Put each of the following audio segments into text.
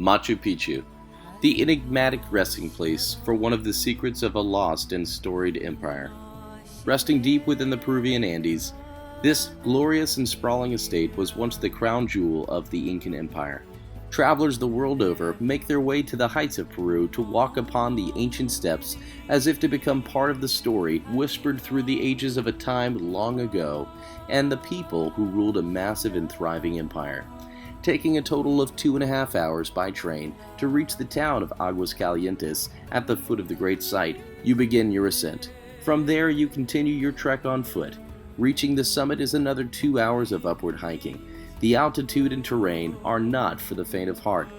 Machu Picchu, the enigmatic resting place for one of the secrets of a lost and storied empire. Resting deep within the Peruvian Andes, this glorious and sprawling estate was once the crown jewel of the Incan Empire. Travelers the world over make their way to the heights of Peru to walk upon the ancient steps as if to become part of the story whispered through the ages of a time long ago and the people who ruled a massive and thriving empire. Taking a total of 2.5 hours by train to reach the town of Aguascalientes at the foot of the great site, you begin your ascent. From there you continue your trek on foot. Reaching the summit is another 2 hours of upward hiking. The altitude and terrain are not for the faint of heart.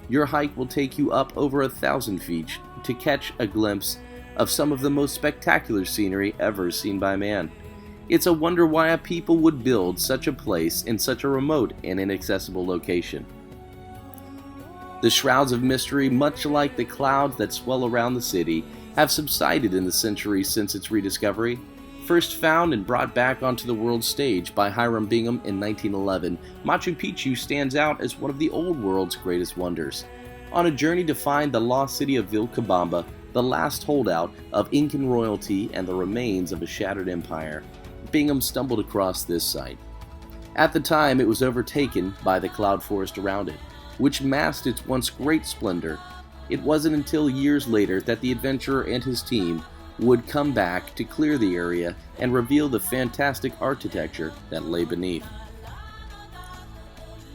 Your hike will take you up over 1,000 feet to catch a glimpse of some of the most spectacular scenery ever seen by man. It's a wonder why a people would build such a place in such a remote and inaccessible location. The shrouds of mystery, much like the clouds that swell around the city, have subsided in the centuries since its rediscovery. First found and brought back onto the world stage by Hiram Bingham in 1911, Machu Picchu stands out as one of the old world's greatest wonders. On a journey to find the lost city of Vilcabamba, the last holdout of Incan royalty and the remains of a shattered empire, Bingham stumbled across this site. At the time, it was overtaken by the cloud forest around it, which masked its once great splendor. It wasn't until years later that the adventurer and his team would come back to clear the area and reveal the fantastic architecture that lay beneath.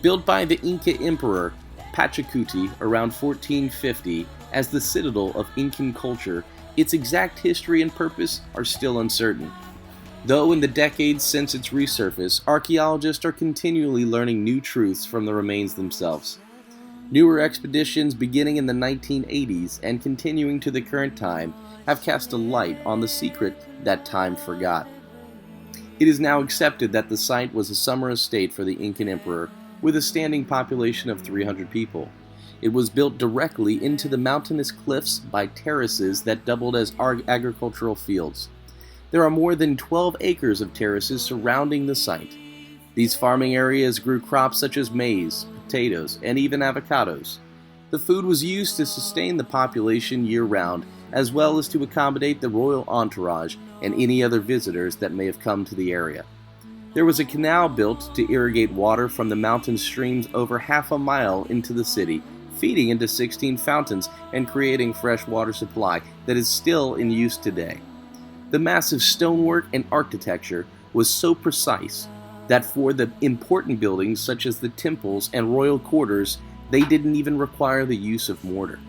Built by the Inca Emperor Pachacuti around 1450 as the citadel of Incan culture, its exact history and purpose are still uncertain. Though in the decades since its resurface, archaeologists are continually learning new truths from the remains themselves. Newer expeditions beginning in the 1980s and continuing to the current time have cast a light on the secret that time forgot. It is now accepted that the site was a summer estate for the Incan emperor with a standing population of 300 people. It was built directly into the mountainous cliffs by terraces that doubled as agricultural fields. There are more than 12 acres of terraces surrounding the site. These farming areas grew crops such as maize, potatoes, and even avocados. The food was used to sustain the population year-round, as well as to accommodate the royal entourage and any other visitors that may have come to the area. There was a canal built to irrigate water from the mountain streams over half a mile into the city, feeding into 16 fountains and creating fresh water supply that is still in use today. The massive stonework and architecture was so precise that for the important buildings such as the temples and royal quarters, they didn't even require the use of mortar.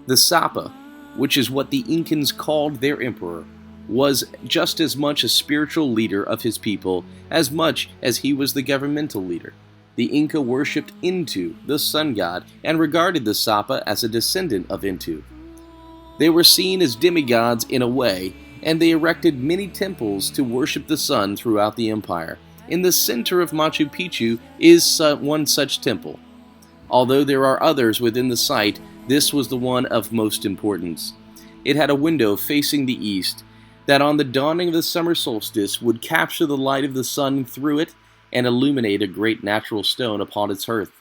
The Sapa, which is what the Incans called their emperor, was just as much a spiritual leader of his people as much as he was the governmental leader. The Inca worshipped Intu, the sun god, and regarded the Sapa as a descendant of Intu. They were seen as demigods in a way, and they erected many temples to worship the sun throughout the empire. In the center of Machu Picchu is one such temple. Although there are others within the site, this was the one of most importance. It had a window facing the east that on the dawning of the summer solstice would capture the light of the sun through it and illuminate a great natural stone upon its hearth.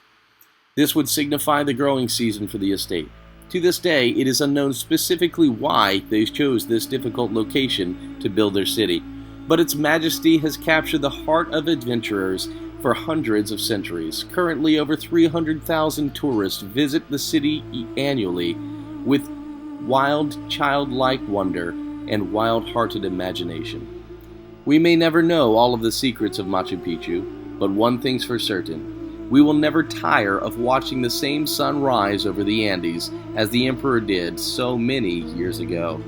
This would signify the growing season for the estate. To this day, it is unknown specifically why they chose this difficult location to build their city, but its majesty has captured the heart of adventurers for hundreds of centuries. Currently, over 300,000 tourists visit the city annually with wild, childlike wonder and wild-hearted imagination. We may never know all of the secrets of Machu Picchu, but one thing's for certain. We will never tire of watching the same sun rise over the Andes as the emperor did so many years ago.